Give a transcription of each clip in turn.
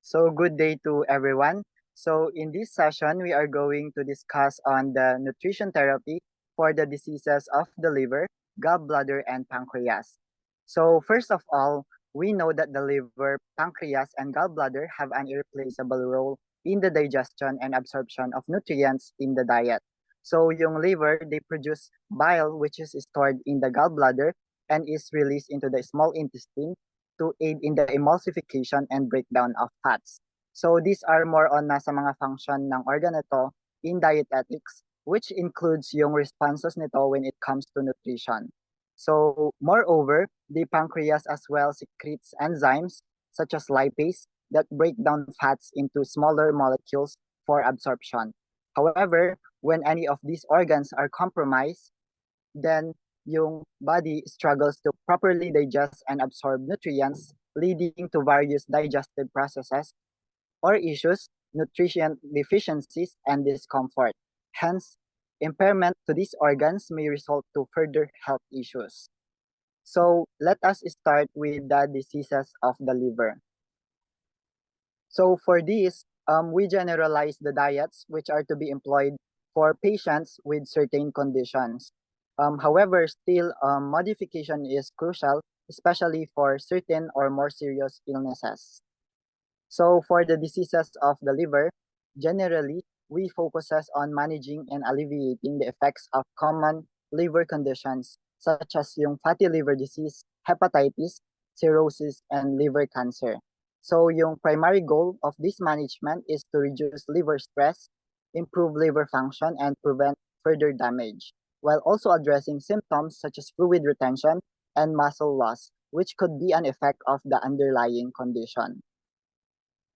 So good day to everyone. So in this session, we are going to discuss on the nutrition therapy for the diseases of the liver, gallbladder, and pancreas. So first of all, we know that the liver, pancreas, and gallbladder have an irreplaceable role in the digestion and absorption of nutrients in the diet. So yung liver, they produce bile which is stored in the gallbladder and is released into the small intestine to aid in the emulsification and breakdown of fats. So these are more on nasa mga function ng organ nito in dietetics, which includes yung responses nito when it comes to nutrition. So moreover, the pancreas as well secretes enzymes such as lipase that break down fats into smaller molecules for absorption. However, when any of these organs are compromised, then yung body struggles to properly digest and absorb nutrients, leading to various digestive processes or issues, nutrition deficiencies, and discomfort. Hence, impairment to these organs may result to further health issues. So let us start with the diseases of the liver. So for this, we generalize the diets which are to be employed for patients with certain conditions. However, still, modification is crucial, especially for certain or more serious illnesses. So for the diseases of the liver, generally, we focuses on managing and alleviating the effects of common liver conditions such as yung fatty liver disease, hepatitis, cirrhosis, and liver cancer. So yung primary goal of this management is to reduce liver stress, improve liver function, and prevent further damage, while also addressing symptoms such as fluid retention and muscle loss, which could be an effect of the underlying condition.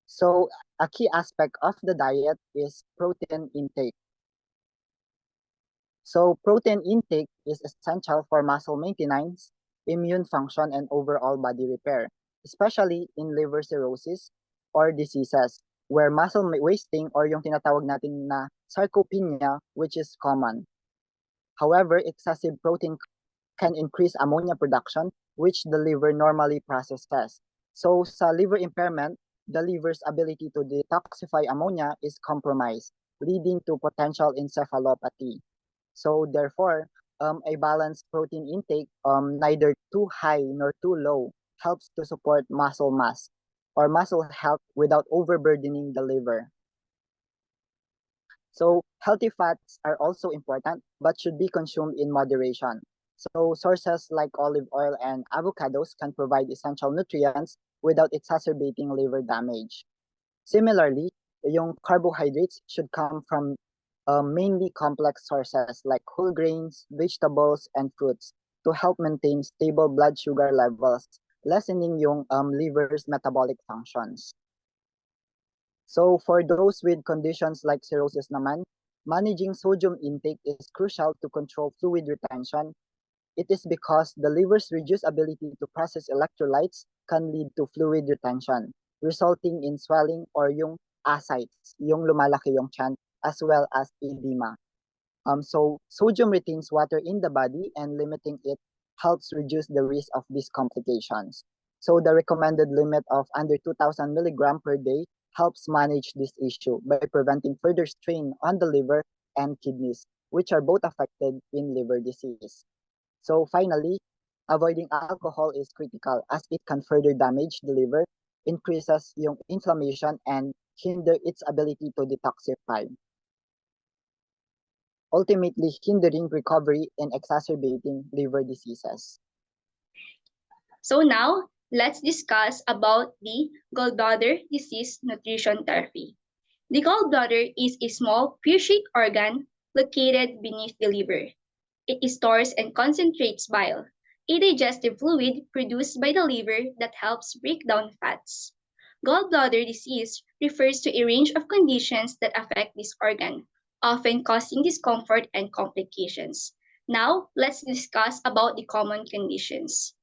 So a key aspect of the diet is protein intake. So protein intake is essential for muscle maintenance, immune function, and overall body repair, especially in liver cirrhosis or diseases where muscle wasting or yung tinatawag natin na sarcopenia, which is common. However, excessive protein can increase ammonia production, which the liver normally processes. So sa liver impairment, the liver's ability to detoxify ammonia is compromised, leading to potential encephalopathy. So therefore, a balanced protein intake, neither too high nor too low, helps to support muscle mass or muscle health without overburdening the liver. So healthy fats are also important, but should be consumed in moderation. So sources like olive oil and avocados can provide essential nutrients without exacerbating liver damage. Similarly, yung carbohydrates should come from mainly complex sources like whole grains, vegetables, and fruits to help maintain stable blood sugar levels, lessening yung liver's metabolic functions. So for those with conditions like cirrhosis naman, managing sodium intake is crucial to control fluid retention. It is because the liver's reduced ability to process electrolytes can lead to fluid retention, resulting in swelling or yung ascites, yung lumalaki yung tiyan, as well as edema. So sodium retains water in the body and limiting it helps reduce the risk of these complications. So the recommended limit of under 2,000 milligram per day helps manage this issue by preventing further strain on the liver and kidneys, which are both affected in liver disease. So finally, avoiding alcohol is critical as it can further damage the liver, increases yung inflammation, and hinder its ability to detoxify, ultimately hindering recovery and exacerbating liver diseases. So now, let's discuss about the gallbladder disease nutrition therapy. The gallbladder is a small pear-shaped organ located beneath the liver. It stores and concentrates bile, a digestive fluid produced by the liver that helps break down fats. Gallbladder disease refers to a range of conditions that affect this organ, often causing discomfort and complications. Now, let's discuss about the common conditions.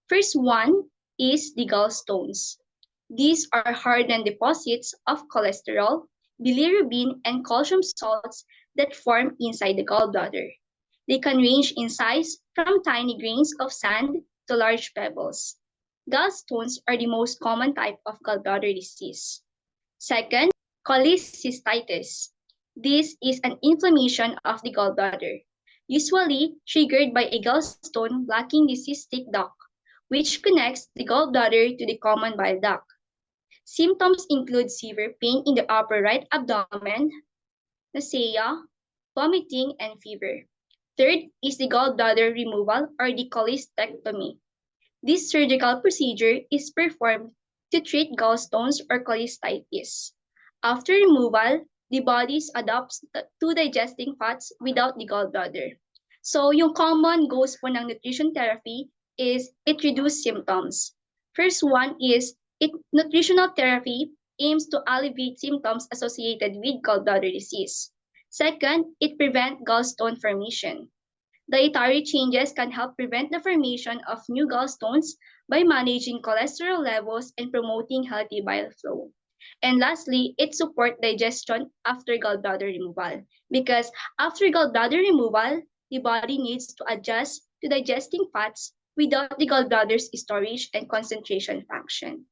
First one is the gallstones. These are hardened deposits of cholesterol, bilirubin, and calcium salts that form inside the gallbladder. They can range in size from tiny grains of sand to large pebbles. Gallstones are the most common type of gallbladder disease. Second, cholecystitis. This is an inflammation of the gallbladder, usually triggered by a gallstone lacking the cystic duct, which connects the gallbladder to the common bile duct. Symptoms include severe pain in the upper right abdomen, nausea, vomiting, and fever. Third is the gallbladder removal or the cholecystectomy. This surgical procedure is performed to treat gallstones or cholecystitis. After removal, the body adapts to digesting fats without the gallbladder. So, yung common goals po ng nutrition therapy is it reduces symptoms. First one is nutritional therapy aims to alleviate symptoms associated with gallbladder disease. Second, it prevents gallstone formation. Dietary changes can help prevent the formation of new gallstones by managing cholesterol levels and promoting healthy bile flow. And lastly, it supports digestion after gallbladder removal because after gallbladder removal, the body needs to adjust to digesting fats without the gallbladder's storage and concentration function.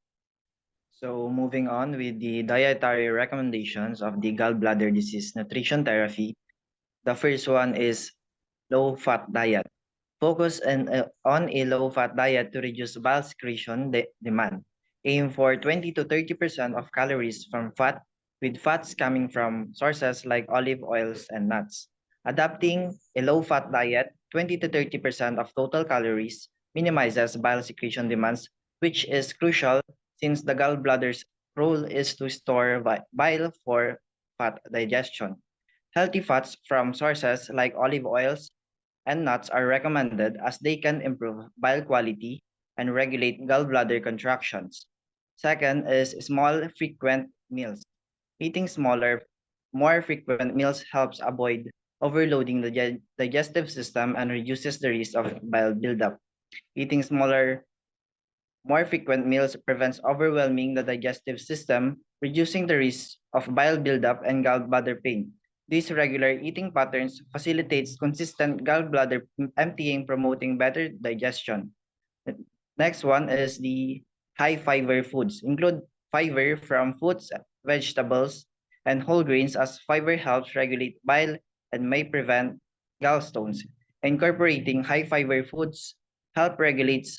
So moving on with the dietary recommendations of the gallbladder disease nutrition therapy, the first one is low-fat diet. Focus on a low-fat diet to reduce bile secretion demand. Aim for 20 to 30% of calories from fat, with fats coming from sources like olive oils and nuts. Adopting a low-fat diet, 20 to 30% of total calories minimizes bile secretion demands, which is crucial since the gallbladder's role is to store bile for fat digestion. Healthy fats from sources like olive oils and nuts are recommended as they can improve bile quality and regulate gallbladder contractions. Second is small, frequent meals. Eating smaller, more frequent meals helps avoid overloading the digestive system and reduces the risk of bile buildup. Eating smaller, more frequent meals prevents overwhelming the digestive system, reducing the risk of bile buildup and gallbladder pain. These regular eating patterns facilitates consistent gallbladder emptying, promoting better digestion. The next one is the high fiber foods. Include fiber from fruits, vegetables, and whole grains as fiber helps regulate bile and may prevent gallstones. Incorporating high fiber foods help regulates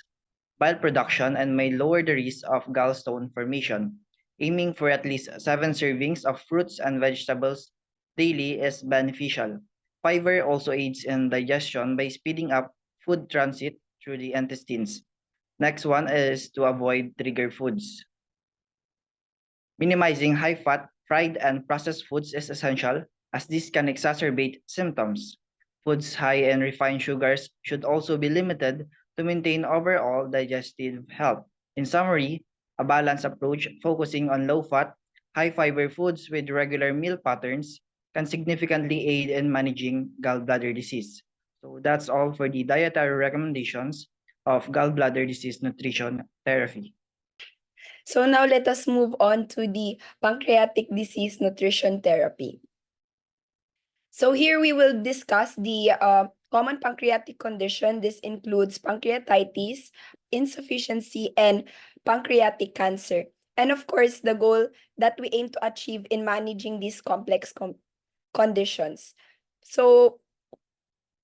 bile production and may lower the risk of gallstone formation. Aiming for at least 7 servings of fruits and vegetables daily is beneficial. Fiber also aids in digestion by speeding up food transit through the intestines. Next one is to avoid trigger foods. Minimizing high-fat, fried, and processed foods is essential as this can exacerbate symptoms. Foods high in refined sugars should also be limited to maintain overall digestive health. In summary, a balanced approach focusing on low-fat, high-fiber foods with regular meal patterns can significantly aid in managing gallbladder disease. So that's all for the dietary recommendations of gallbladder disease nutrition therapy. So now let us move on to the pancreatic disease nutrition therapy. So here we will discuss the common pancreatic condition. This includes pancreatitis, insufficiency, and pancreatic cancer. And of course, the goal that we aim to achieve in managing these complex conditions. So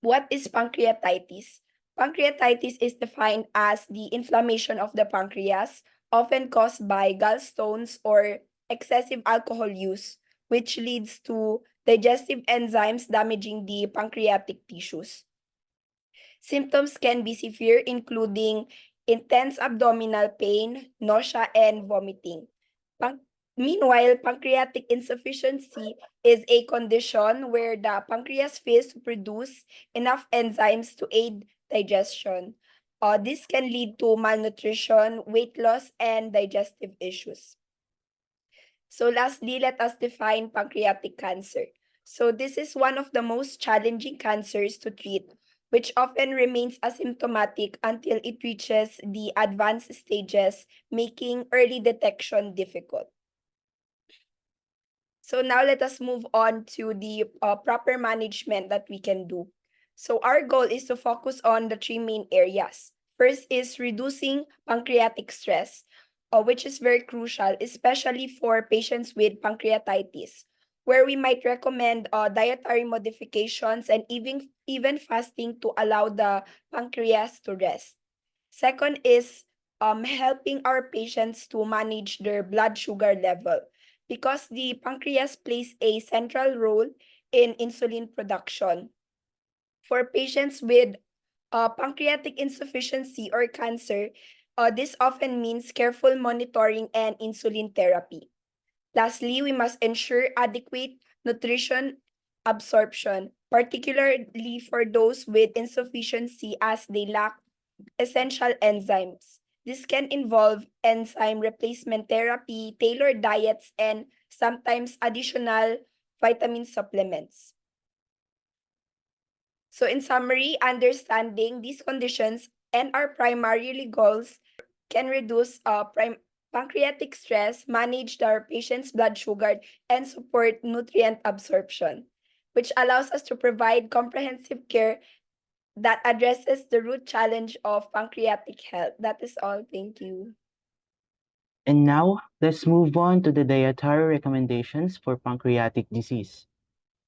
what is pancreatitis? Pancreatitis is defined as the inflammation of the pancreas, often caused by gallstones or excessive alcohol use, which leads to digestive enzymes damaging the pancreatic tissues. Symptoms can be severe, including intense abdominal pain, nausea, and vomiting. Meanwhile, pancreatic insufficiency is a condition where the pancreas fails to produce enough enzymes to aid digestion. This can lead to malnutrition, weight loss, and digestive issues. So lastly, let us define pancreatic cancer. So this is one of the most challenging cancers to treat, which often remains asymptomatic until it reaches the advanced stages, making early detection difficult. So now let us move on to the proper management that we can do. So our goal is to focus on the three main areas. First is reducing pancreatic stress. which is very crucial, especially for patients with pancreatitis, where we might recommend dietary modifications and even fasting to allow the pancreas to rest. Second is helping our patients to manage their blood sugar level, because the pancreas plays a central role in insulin production. For patients with pancreatic insufficiency or cancer, this often means careful monitoring and insulin therapy. Lastly, we must ensure adequate nutrition absorption, particularly for those with insufficiency as they lack essential enzymes. This can involve enzyme replacement therapy, tailored diets, and sometimes additional vitamin supplements. So in summary, understanding these conditions and our primary goals can reduce pancreatic stress, manage our patient's blood sugar, and support nutrient absorption, which allows us to provide comprehensive care that addresses the root challenge of pancreatic health. That is all. Thank you. And now, let's move on to the dietary recommendations for pancreatic disease.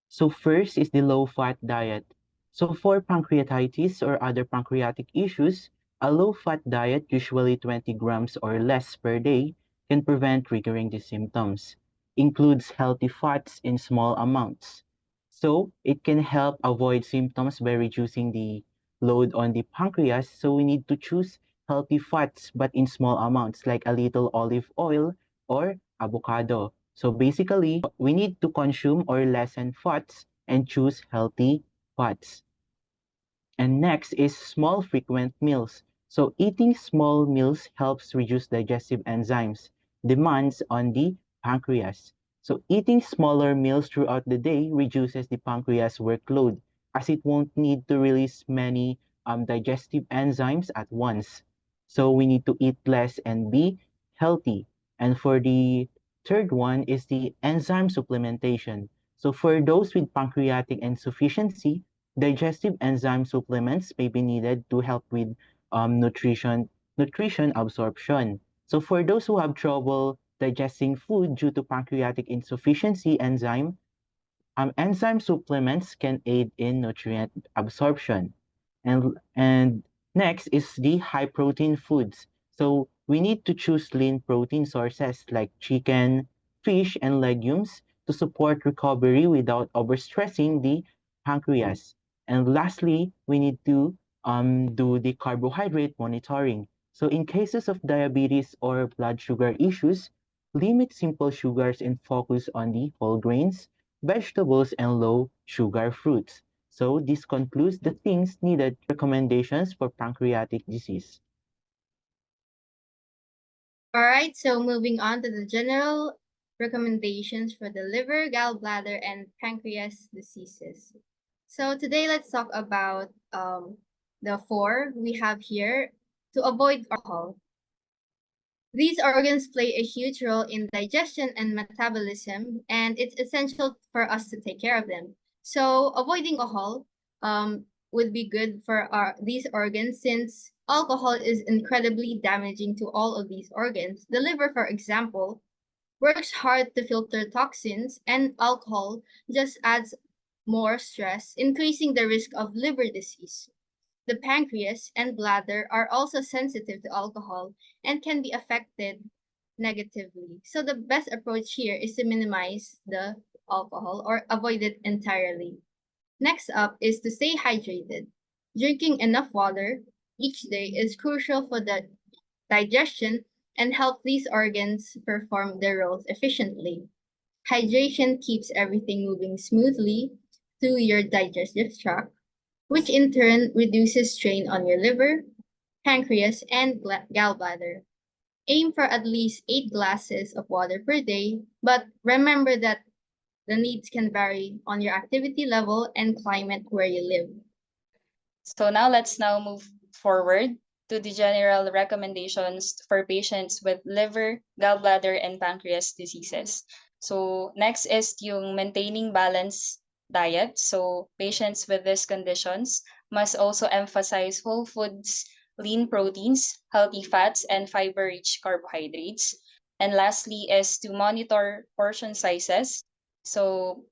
So first is the low-fat diet. So for pancreatitis or other pancreatic issues, a low-fat diet, usually 20 grams or less per day, can prevent triggering the symptoms. Includes healthy fats in small amounts. So it can help avoid symptoms by reducing the load on the pancreas. So we need to choose healthy fats, but in small amounts, like a little olive oil or avocado. So basically, we need to consume or lessen fats and choose healthy fats. And next is small frequent meals. So eating small meals helps reduce digestive enzymes demands on the pancreas. So eating smaller meals throughout the day reduces the pancreas workload, as it won't need to release many digestive enzymes at once. So we need to eat less and be healthy. And for the third one is the enzyme supplementation. So for those with pancreatic insufficiency, digestive enzyme supplements may be needed to help with nutrition absorption. So for those who have trouble digesting food due to pancreatic insufficiency enzyme supplements can aid in nutrient absorption. And next is the high protein foods. So we need to choose lean protein sources like chicken, fish, and legumes to support recovery without overstressing the pancreas. And lastly, we need to do the carbohydrate monitoring. So in cases of diabetes or blood sugar issues, limit simple sugars and focus on the whole grains, vegetables, and low sugar fruits. So this concludes the things needed recommendations for pancreatic disease. All right, so moving on to the general recommendations for the liver, gallbladder, and pancreas diseases. So today let's talk about the four we have here to avoid alcohol. These organs play a huge role in digestion and metabolism, and it's essential for us to take care of them. So avoiding alcohol would be good for these organs, since alcohol is incredibly damaging to all of these organs. The liver, for example, works hard to filter toxins, and alcohol just adds more stress, increasing the risk of liver disease. The pancreas and bladder are also sensitive to alcohol and can be affected negatively. So the best approach here is to minimize the alcohol or avoid it entirely. Next up is to stay hydrated. Drinking enough water each day is crucial for the digestion and help these organs perform their roles efficiently. Hydration keeps everything moving smoothly through your digestive tract, which in turn reduces strain on your liver, pancreas, and gallbladder. Aim for at least 8 glasses of water per day, but remember that the needs can vary on your activity level and climate where you live. So let's move forward to the general recommendations for patients with liver, gallbladder, and pancreas diseases. So next is yung maintaining balanced diet. So patients with these conditions must also emphasize whole foods lean proteins, healthy fats, and fiber-rich carbohydrates. And lastly is to monitor portion sizes. So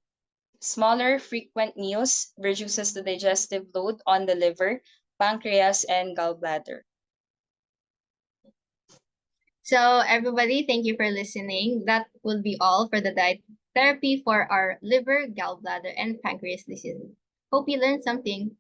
smaller, frequent meals reduces the digestive load on the liver, pancreas, and gallbladder. So everybody, thank you for listening. That will be all for the diet therapy for our liver, gallbladder, and pancreas disease. Hope you learned something.